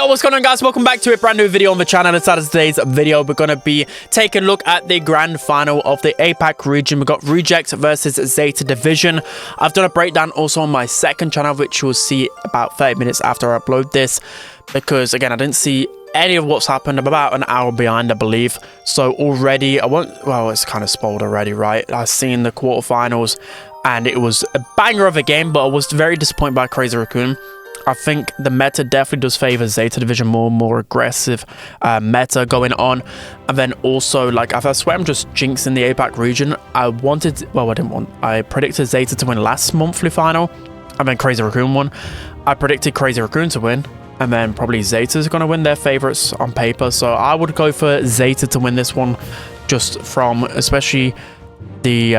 Yo, what's going on, guys? Welcome back to a brand new video on the channel. Inside of today's video, we're going to be taking a look at the grand final of the Apac region. We've got Reject versus Zeta Division. I've done a breakdown also on my second channel, which you'll see about 30 minutes after I upload this, because again, I didn't see any of what's happened. I'm about an hour behind, I believe. So already, well, it's kind of spoiled already, right? I've seen the quarterfinals and it was a banger of a game, but I was very disappointed by Crazy Raccoon. I think the meta definitely does favor Zeta Division more aggressive meta going on. And then also, like, I swear I'm just jinxing the APAC region. I predicted Zeta to win last monthly final, and then Crazy Raccoon won. I predicted Crazy Raccoon to win, and then probably Zeta's going to win, their favorites on paper. So I would go for Zeta to win this one, just from especially the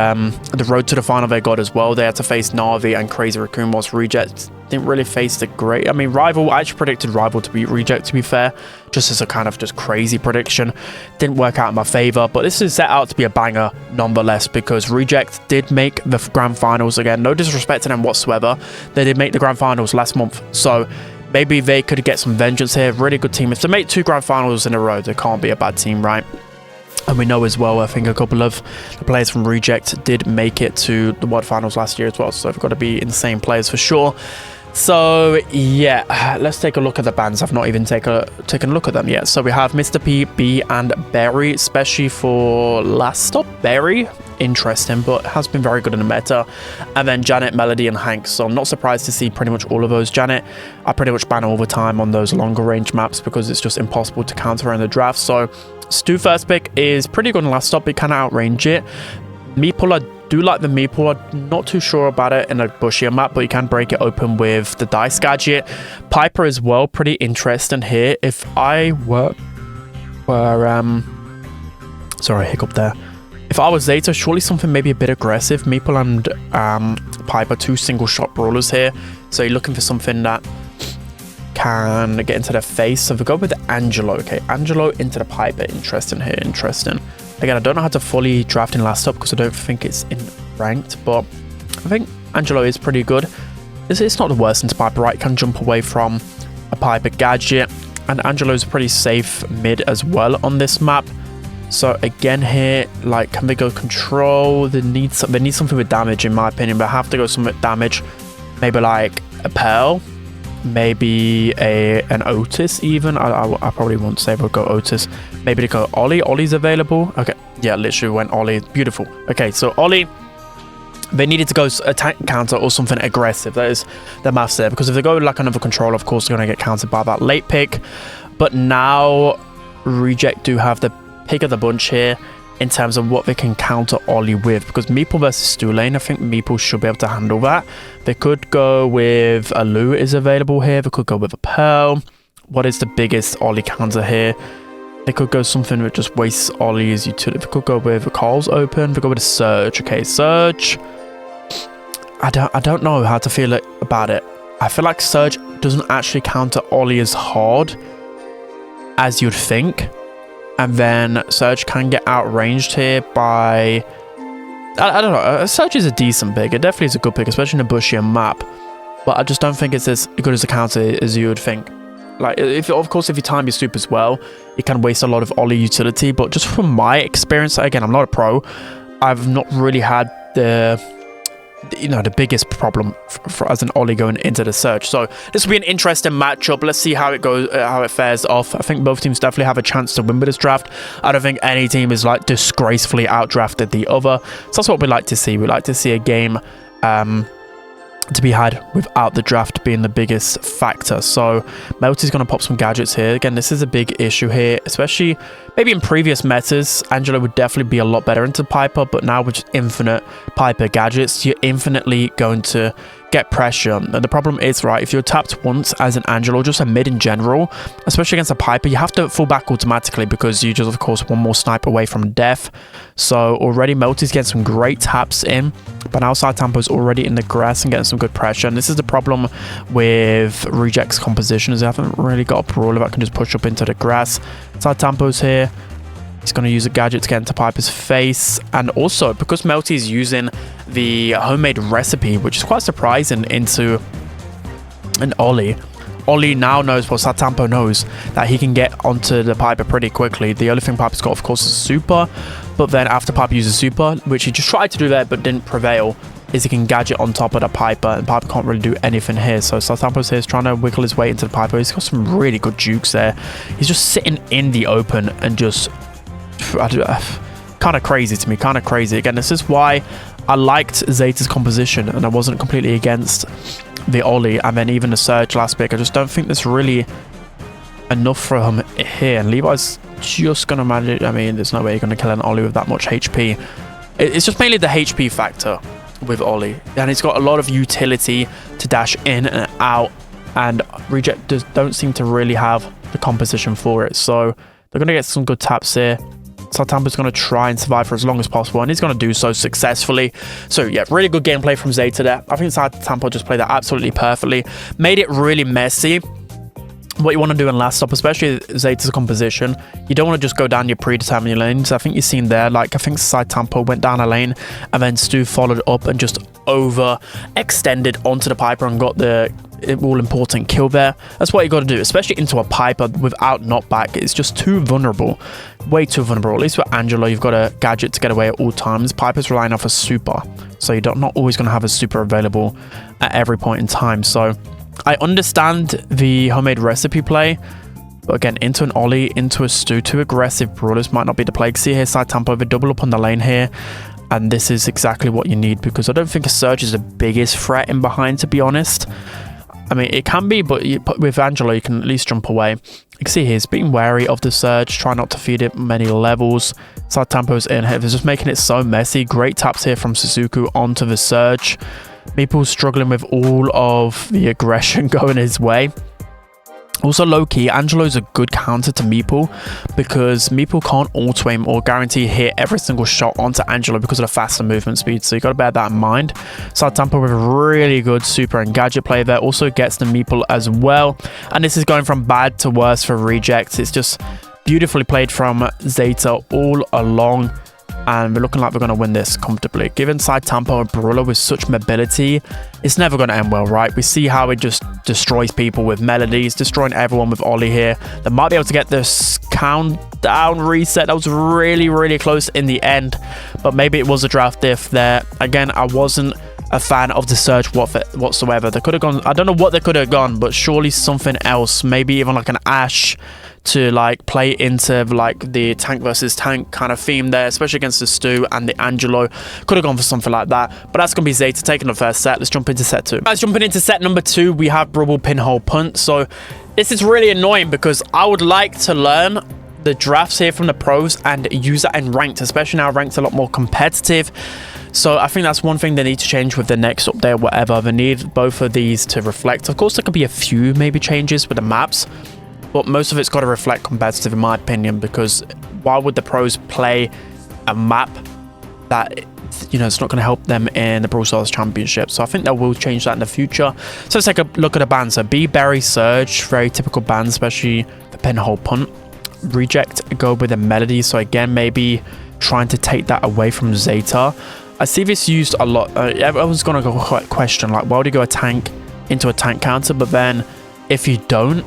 road to the final they got as well. They had to face Na'Vi and Crazy Raccoon, whilst Reject didn't really face the great. I mean, Rival, I actually predicted Rival to beat Reject, to be fair, just as a kind of just crazy prediction. Didn't work out in my favor, but this is set out to be a banger nonetheless, because Reject did make the grand finals. Again, no disrespect to them whatsoever, they did make the grand finals last month, so maybe they could get some vengeance here. Really good team. If they make 2 grand finals in a row, they can't be a bad team, right? And we know as well, I think a couple of the players from Reject did make it to the World Finals last year as well, so they've got to be insane players for sure. So yeah, let's take a look at the bans. I've not even taken a look at them yet. So we have Mr. P, B, and Berry, especially for last stop. Berry, interesting, but has been very good in the meta. And then Janet, Melody, and Hank. So I'm not surprised to see pretty much all of those. Janet, I pretty much ban all the time on those longer range maps because it's just impossible to counter her in the draft. So Stu first pick is pretty good in last stop. It can outrange it. Meeple, I do like the Meeple. I'm not too sure about it in a bushier map, but you can break it open with the dice gadget. Piper as well, pretty interesting here. If I were sorry, hiccup there. If I was Zeta, surely something maybe a bit aggressive. Meeple and Piper, 2 single shot brawlers here. So you're looking for something that can get into their face. So if we go with Angelo, okay, Angelo into the Piper, interesting here, interesting. Again, I don't know how to fully draft in last up because I don't think it's in ranked, but I think Angelo is pretty good. It's not the worst into Piper, right? Can jump away from a Piper gadget, and Angelo's pretty safe mid as well on this map. So again here, like, can they go control? They need something with damage in my opinion, but have to go something with damage. Maybe like a Pearl, maybe an Otis even. I probably won't say we'll go Otis. Maybe to go Ollie. Ollie's available. Okay, yeah, literally went Ollie. Beautiful. Okay, so Ollie, they needed to go attack counter or something aggressive. That is the maths there, because if they go like another control, of course they're going to get countered by that late pick. But now Reject do have the pick of the bunch here in terms of what they can counter Ollie with, because Meeple versus Stu lane, I think Meeple should be able to handle that. They could go with a Lou is available here. They could go with a Pearl. What is the biggest Ollie counter here? They could go something that just wastes Ollie's utility. They could go with a Carl's open. They could go with a Surge. Okay, Surge. I don't know how to feel about it. I feel like Surge doesn't actually counter Ollie as hard as you'd think. And then Surge can get outranged here by... I don't know. Surge is a decent pick. It definitely is a good pick, especially in a bushier map. But I just don't think it's as good as a counter as you would think. Like, of course, if you time your supers well, it can waste a lot of Ollie utility. But just from my experience, again, I'm not a pro. I've not really had the biggest problem as an Ollie going into the Surge. So this will be an interesting matchup. Let's see how it goes, how it fares off. I think both teams definitely have a chance to win with this draft. I don't think any team is like disgracefully outdrafted the other. So that's what we like to see. We like to see a game to be had without the draft being the biggest factor. So Melty's going to pop some gadgets here. Again, this is a big issue here, especially maybe in previous metas. Angelo would definitely be a lot better into Piper, but now with infinite Piper gadgets, you're infinitely going to get pressure. And the problem is, right, if you're tapped once as an Angelo, just a mid in general, especially against a Piper, you have to fall back automatically because you just, of course, one more snipe away from death. So already Melty's getting some great taps in, but now Side Tampo's already in the grass and getting some good pressure. And this is the problem with Reject's composition, is they haven't really got a brawler that can just push up into the grass. Side Tampo's here. He's going to use a gadget to get into Piper's face. And also, because Melty is using the homemade recipe, which is quite surprising, into an Ollie, Ollie now knows, well, Satampo knows that he can get onto the Piper pretty quickly. The only thing Piper's got, of course, is super. But then after Piper uses super, which he just tried to do there but didn't prevail, is he can gadget on top of the Piper, and Piper can't really do anything here. So Satampo's here is trying to wiggle his way into the Piper. He's got some really good jukes there. He's just sitting in the open and just kind of crazy to me, kind of crazy. Again, this is why I liked Zeta's composition and I wasn't completely against the Ollie and then even the Surge last pick. I just don't think there's really enough for him here, and Levi's just gonna manage. I mean, there's no way you're gonna kill an Ollie with that much HP. It's just mainly the HP factor with Ollie, and he's got a lot of utility to dash in and out, and Reject don't seem to really have the composition for it. So they're gonna get some good taps here. Satampo's going to try and survive for as long as possible, and he's going to do so successfully. So yeah, really good gameplay from Zeta there. I think Satampo just played that absolutely perfectly, made it really messy. What you want to do in last stop, especially Zeta's composition, you don't want to just go down your predetermined lanes. I think you've seen there, like, I think Satampo went down a lane and then Stu followed up and just over extended onto the Piper and got the all-important kill there. That's what you got to do, especially into a Piper without knockback. It's just too vulnerable, way too vulnerable. At least with Angelo, you've got a gadget to get away at all times. Piper's relying off a super, so you're not always going to have a super available at every point in time. So I understand the homemade recipe play, but again, into an Ollie, into a Stu, too aggressive brawlers might not be the play. See here, Satampo, the double up on the lane here, and this is exactly what you need, because I don't think a Surge is the biggest threat in behind, to be honest. I mean, it can be, but with Angelo, you can at least jump away. You can see he's being wary of the Surge, try not to feed it many levels. Satampo's in here, they're just making it so messy. Great taps here from Suzuku onto the Surge. Meeple's struggling with all of the aggression going his way. Also, low-key, Angelo's a good counter to Meeple, because Meeple can't auto-aim or guarantee hit every single shot onto Angelo because of the faster movement speed, so you got to bear that in mind. Satampo with a really good super and gadget play there, also gets the Meeple as well, and this is going from bad to worse for Rejects. It's just beautifully played from Zeta all along, and we're looking like we're going to win this comfortably. Given Satampo a brawler with such mobility, it's never going to end well, right? We see how it just destroys people with melodies, destroying everyone with Ollie here. They might be able to get this countdown reset. That was really, really close in the end, but maybe it was a draft diff there. Again, I wasn't a fan of the Surge whatsoever. They could have gone, I don't know what they could have gone, but surely something else, maybe even like an Ashe to like play into like the tank versus tank kind of theme there, especially against the Stu and the Angelo. Could have gone for something like that, but that's gonna be Zeta taking the first set. Let's jump into set 2. Guys, jumping into set number 2, we have Brawl Ball pinhole punt. So this is really annoying because I would like to learn the drafts here from the pros and use that in ranked, especially now ranked a lot more competitive. So I think that's one thing they need to change with the next update or whatever. They need both of these to reflect. Of course, there could be a few maybe changes with the maps, but most of it's got to reflect competitive in my opinion, because why would the pros play a map that, you know, it's not going to help them in the Brawl Stars Championship? So I think they will change that in the future. So let's take a look at the bans. So B, Berry, Surge, very typical bans, especially the pinhole punt. Reject, go with the melody. So again, maybe trying to take that away from Zeta. I see this used a lot. Everyone's going to go question, like, why would you go a tank into a tank counter? But then if you don't,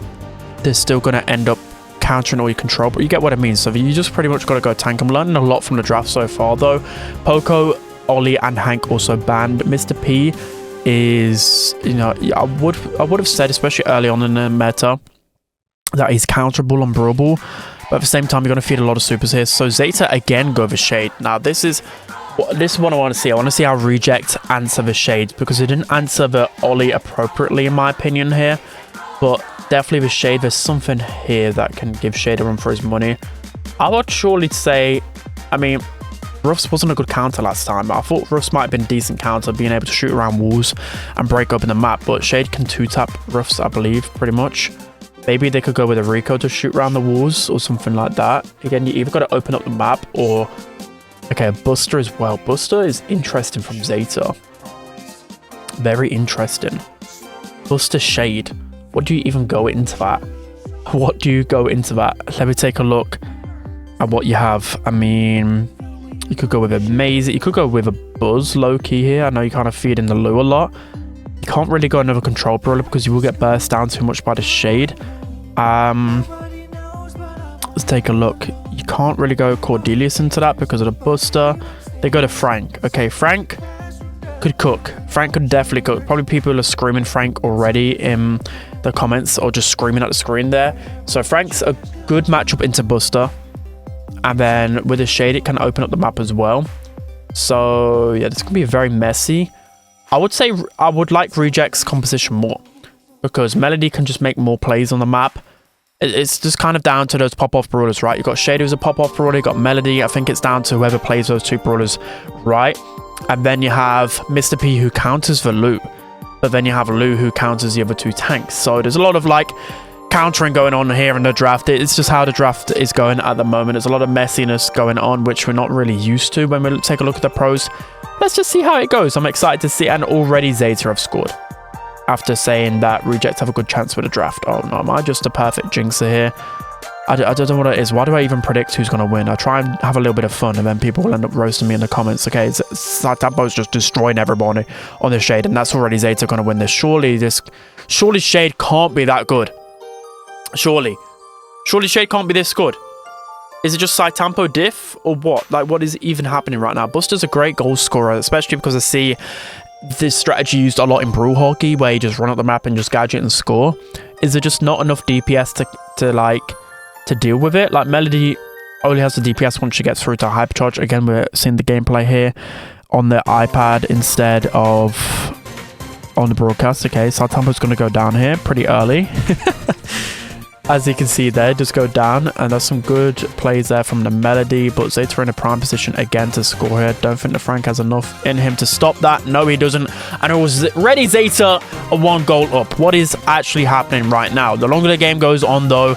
they're still going to end up countering all your control. But you get what I mean. So you just pretty much got to go tank. I'm learning a lot from the draft so far, though. Poco, Ollie, and Hank also banned. Mr. P is, you know, I would have said, especially early on in the meta, that he's counterable on Brawl Ball. But at the same time, you're going to feed a lot of supers here. So Zeta again go for Shade. Now this is what I want to see. I want to see how Reject answer the Shades, because they didn't answer the Ollie appropriately in my opinion here. But definitely with Shade, there's something here that can give Shade a run for his money. I would surely say, I mean, Ruffs wasn't a good counter last time. I thought Ruffs might have been a decent counter, being able to shoot around walls and break open the map. But Shade can 2-tap Ruffs, I believe, pretty much. Maybe they could go with a Rico to shoot around the walls or something like that. Again, you either got to open up the map or... Okay, Buster as well. Buster is interesting from Zeta. Very interesting. Buster Shade. What do you even go into that? What do you go into that? Let me take a look at what you have. I mean, you could go with a Maze. You could go with a Buzz low-key here. I know you kind of feed in the Lure a lot. You can't really go another control brawler because you will get burst down too much by the shade. Let's take a look. You can't really go Cordelius into that because of the buster. They go to Frank. Okay, Frank could cook. Frank could definitely cook. Probably people are screaming Frank already in the comments or just screaming at the screen there. So Frank's a good matchup into buster. And then with the shade, it can open up the map as well. So yeah, this can be very messy. I would say I would like Reject's composition more because Melody can just make more plays on the map. It's just kind of down to those pop-off brawlers, right? You've got Shade who's a pop-off brawler, you've got Melody. I think it's down to whoever plays those two brawlers, right? And then you have Mr. P who counters for Lou. But then you have Lou who counters the other two tanks. So there's a lot of like countering going on here in the draft. It's just how the draft is going at the moment. There's a lot of messiness going on, which we're not really used to when we take a look at the pros. Let's just see how it goes. I'm excited to see. And already Zeta have scored. After saying that Rejects have a good chance with the draft. Oh no, am I just a perfect jinxer here? I don't know what it is. Why do I even predict who's going to win? I try and have a little bit of fun and then people will end up roasting me in the comments. Okay, Tempo's just destroying everybody on the shade and that's already Zeta going to win this. Surely Shade can't be that good. Surely Shade can't be this good. Is it just Tempo diff or what? Like what is even happening right now? Buster's a great goal scorer, especially because I see this strategy used a lot in Brawl Hockey where you just run up the map and just gadget and score. Is there just not enough DPS to deal with it? Like Melody only has the DPS once she gets through to hypercharge. Again, we're seeing the gameplay here on the iPad instead of on the broadcast. Okay, so Tempo's going to go down here pretty early. As you can see there, just go down, and there's some good plays there from the Melody, but Zeta in a prime position again to score here. Don't think the Frank has enough in him to stop that. No, he doesn't, and it was ready Zeta a 1 goal up. What is actually happening right now? The longer the game goes on, though,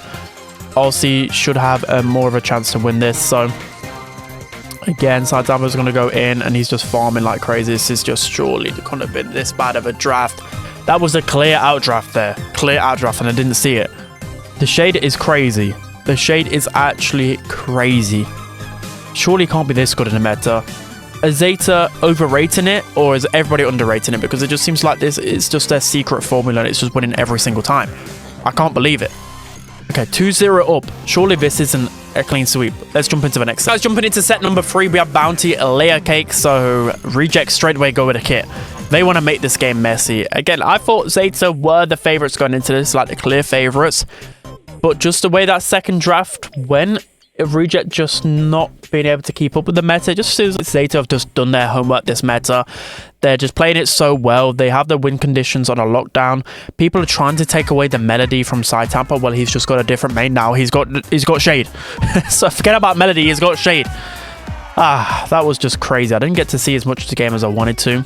Aussie should have more of a chance to win this. So, again, Saitama's going to go in, and he's just farming like crazy. This is just surely couldn't have been this bad of a draft. That was a clear out draft there. Clear out draft, and I didn't see it. The shade is crazy. The shade is actually crazy. Surely can't be this good in the meta. Is Zeta overrating it or is everybody underrating it? Because it just seems like this is just their secret formula and it's just winning every single time. I can't believe it. Okay, 2-0 up. Surely this isn't a clean sweep. Let's jump into the next set. Guys, jumping into set number 3, we have Bounty, Layer Cake. So Reject straight away go with a kit. They want to make this game messy. Again, I thought Zeta were the favorites going into this, like the clear favorites. But just the way that second draft went, Reject just not being able to keep up with the meta. It just seems like Zeta have just done their homework this meta. They're just playing it so well. They have the win conditions on a lockdown. People are trying to take away the Melody from Saitama. Well, he's just got a different main now. He's got Shade. So forget about Melody. He's got Shade. That was just crazy. I didn't get to see as much of the game as I wanted to.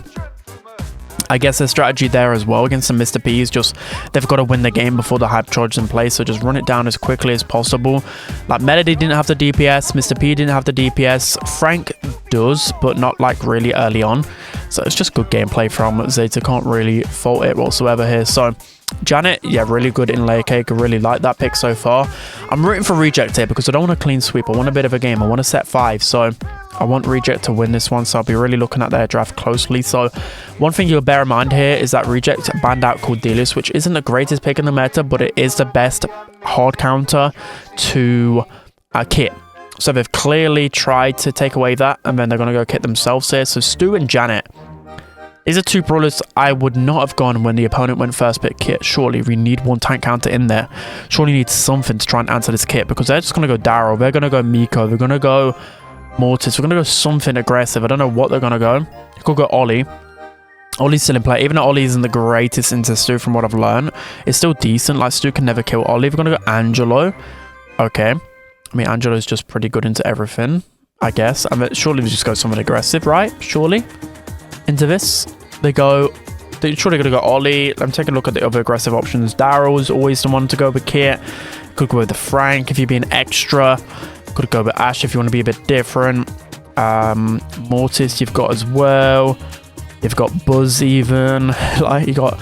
I guess their strategy there as well against the Mr. P is just they've got to win the game before the hype charge is in place, so just run it down as quickly as possible. Like Melody didn't have the DPS, Mr. P didn't have the DPS, Frank does, but not like really early on. So it's just good gameplay from Zeta, can't really fault it whatsoever here. So Janet, yeah, really good in Layer Cake. I really like that pick so far. I'm rooting for Reject here because I don't want a clean sweep. I want a bit of a game. I want to set 5. So I want Reject to win this one. So I'll be really looking at their draft closely. So one thing you'll bear in mind here is that Reject banned out Cordelius, which isn't the greatest pick in the meta, but it is the best hard counter to a kit. So they've clearly tried to take away that, and then they're going to go kit themselves here. So Stu and Janet, these are two brawlers I would not have gone when the opponent went first pick kit. Surely we need one tank counter in there. Surely need something to try and answer this kit because they're just going to go Daryl. They're going to go Miko. They're going to go Mortis. We're going to go something aggressive. I don't know what they're going to go. Could go Ollie. Ollie's still in play. Even though Ollie isn't the greatest into Stu from what I've learned, it's still decent. Like Stu can never kill Ollie. We're going to go Angelo. Okay. I mean, Angelo's just pretty good into everything, I guess. I mean, surely we just go something aggressive, right? Surely. Into this, they're surely going to go Ollie. I'm taking a look at the other aggressive options. Daryl's always the one to go with kit. Could go with the Frank if you're being extra. Could go with Ash if you want to be a bit different. Mortis you've got as well. You've got Buzz even. Like you got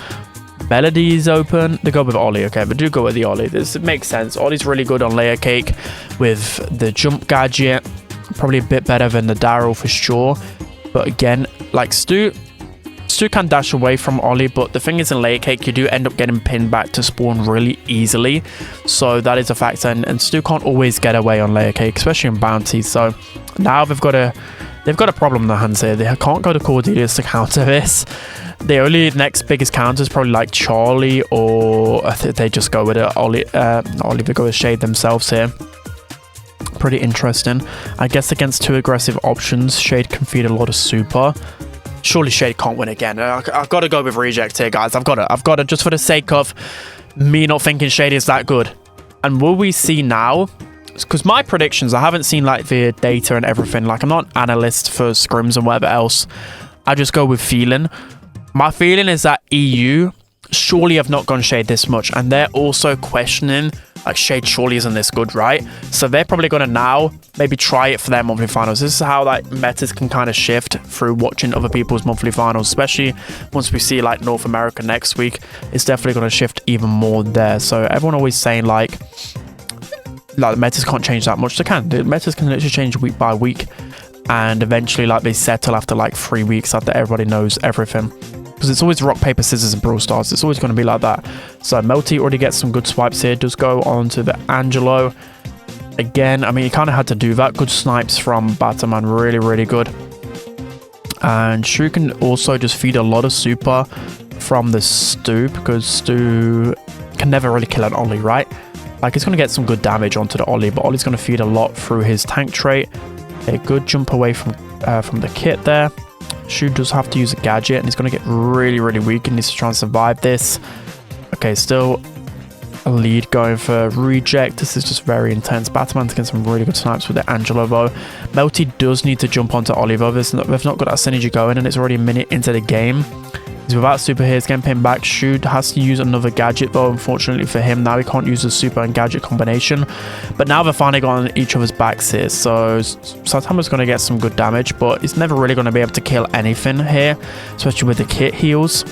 Melody's open. They go with Ollie, okay, but do go with the Ollie. This makes sense. Ollie's really good on Layer Cake with the jump gadget. Probably a bit better than the Daryl for sure. But again, like Stu Stu can dash away from Ollie, but the thing is in layer cake, you do end up getting pinned back to spawn really easily. So that is a factor, and Stu can't always get away on layer cake, especially in bounties. So now they've got a problem in their hands here. They can't go to Cordelius to counter this. The only next biggest counter is probably like Charlie, or I think they just go with it. Ollie, they go with Shade themselves here. Pretty interesting. I guess against two aggressive options, Shade can feed a lot of super. Surely Shade can't win again. I've got to go with Reject here, guys. I've got to, just for the sake of me not thinking Shade is that good. And will we see now? Because my predictions, I haven't seen like the data and everything. Like, I'm not an analyst for scrims and whatever else. I just go with feeling. My feeling is that EU surely have not gone Shade this much, and they're also questioning like Shade surely isn't this good, right? So they're probably going to now maybe try it for their monthly finals. This is how like metas can kind of shift through watching other people's monthly finals, especially once we see like North America next week. It's definitely going to shift even more there. So everyone always saying like the metas can't change that much. They can. The metas can literally change week by week, and eventually like they settle after like 3 weeks after everybody knows everything. Because it's always rock, paper, scissors in Brawl Stars. It's always going to be like that. So Melty already gets some good swipes here. Does go on to the Angelo. Again, I mean, he kind of had to do that. Good snipes from Batman. Really, really good. And Shu can also just feed a lot of super from the Stu, because Stu can never really kill an Ollie, right? Like, he's going to get some good damage onto the Ollie, but Ollie's going to feed a lot through his tank trait. A good jump away from the kit there. Shu does have to use a gadget, and he's going to get really, really weak and needs to try and survive this. Okay, still a lead going for Reject. This is just very intense. Batman's getting some really good snipes with the Angelo though. Melty does need to jump onto Oliver. They've not got that synergy going, and it's already a minute into the game. He's without super here. He's getting pinned back. Shu has to use another gadget though, unfortunately for him. Now he can't use the super and gadget combination. But now they're finally got on each other's backs here. So Satama's going to get some good damage, but he's never really going to be able to kill anything here, especially with the kit heals.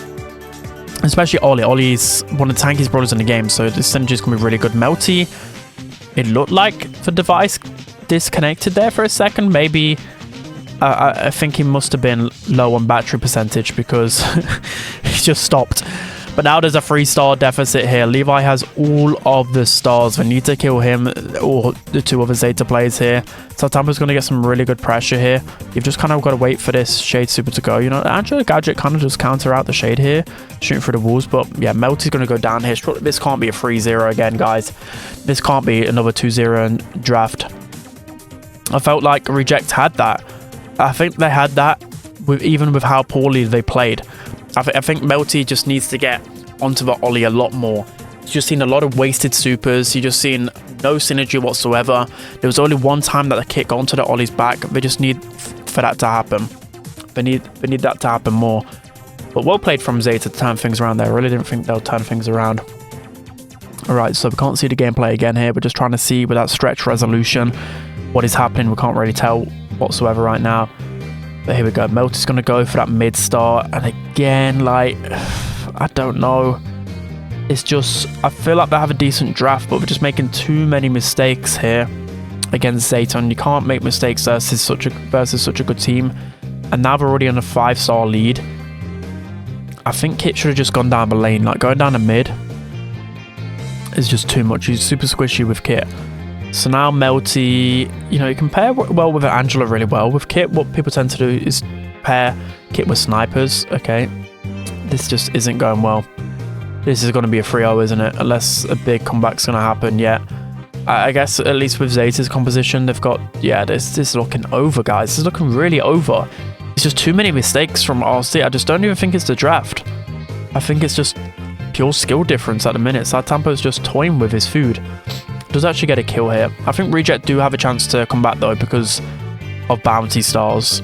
Especially Ollie. Ollie's one of the tankiest brawlers in the game, so this synergy is going to be really good. Melty, it looked like the device disconnected there for a second. Maybe I think he must have been low on battery percentage, because he just stopped. But now there's a 3-star deficit here. Levi has all of the stars. We need to kill him or the two other Zeta players here. So Tampa's going to get some really good pressure here. You've just kind of got to wait for this Shade super to go. You know, Angelo Gadget kind of just counter out the Shade here, shooting through the walls. But yeah, Melty's going to go down here. This can't be a 3-0 again, guys. This can't be another 2-0 draft. I felt like Reject had that. I think they had that even with how poorly they played. I think Melty just needs to get onto the Ollie a lot more. He's just seen a lot of wasted supers. He's just seen no synergy whatsoever. There was only one time that the kit got onto the Ollie's back. They just need for that to happen. They need that to happen more. But well played from Zeta to turn things around there. I really didn't think they'll turn things around. Alright, so we can't see the gameplay again here. We're just trying to see with that stretch resolution what is happening. We can't really tell whatsoever right now. But here we go. Melty's going to go for that mid star. And again, like, I don't know. It's just, I feel like they have a decent draft, but we're just making too many mistakes here against Zeta. And you can't make mistakes versus such a good team. And now we're already on a 5-star lead. I think Kit should have just gone down the lane. Like, going down the mid is just too much. He's super squishy with Kit. So now Melty, you know, you can pair well with Angela really well. With Kit, what people tend to do is pair Kit with snipers. Okay, this just isn't going well. This is going to be a 3-0, isn't it? Unless a big comeback's going to happen yet. I guess at least with Zeta's composition, they've got, yeah, this is looking over, guys. This is looking really over. It's just too many mistakes from RC. I just don't even think it's the draft. I think it's just pure skill difference at the minute. Tampo's just toying with his food. Does actually get a kill here. I think Reject do have a chance to come back though, because of bounty stars.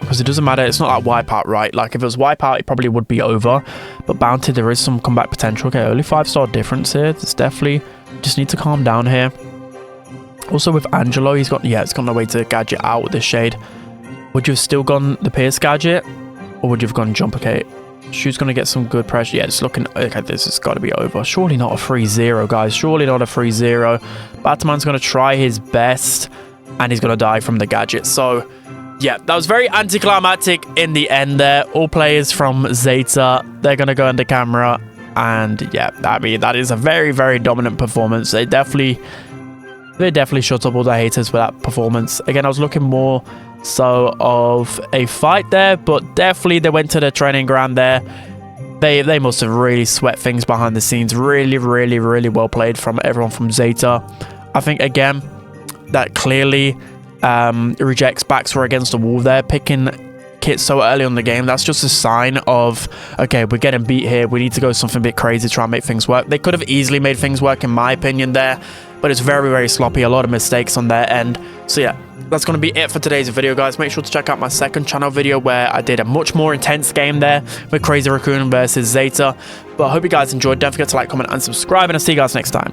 Because it doesn't matter, it's not like Wipeout, right? Like if it was Wipeout, it probably would be over. But bounty, there is some comeback potential. Okay, only 5-star difference here. It's definitely, just need to calm down here. Also with Angelo, he's got, yeah, it's got no way to gadget out with this Shade. Would you have still gone the Pierce gadget? Or would you have gone jump? Okay, Shu's going to get some good pressure. Yeah, it's looking... Okay, this has got to be over. Surely not a 3-0, guys. Surely not a 3-0. Batman's going to try his best, and he's going to die from the gadget. So, yeah, that was very anticlimactic in the end there. All players from Zeta, they're going to go into camera. And yeah, I mean, that is a very, very dominant performance. They definitely shut up all the haters for that performance. Again, I was looking more so of a fight there, but definitely they went to the training ground there. They must have really sweat things behind the scenes. Really, really, really well played from everyone from Zeta. I think, again, that clearly rejects backs were against the wall there. Picking kit so early on in the game, that's just a sign of, okay, we're getting beat here. We need to go something a bit crazy to try and make things work. They could have easily made things work, in my opinion, there. But it's very, very sloppy. A lot of mistakes on their end. So yeah, that's going to be it for today's video, guys. Make sure to check out my second channel video where I did a much more intense game there with Crazy Raccoon versus Zeta. But I hope you guys enjoyed. Don't forget to like, comment, and subscribe, and I'll see you guys next time.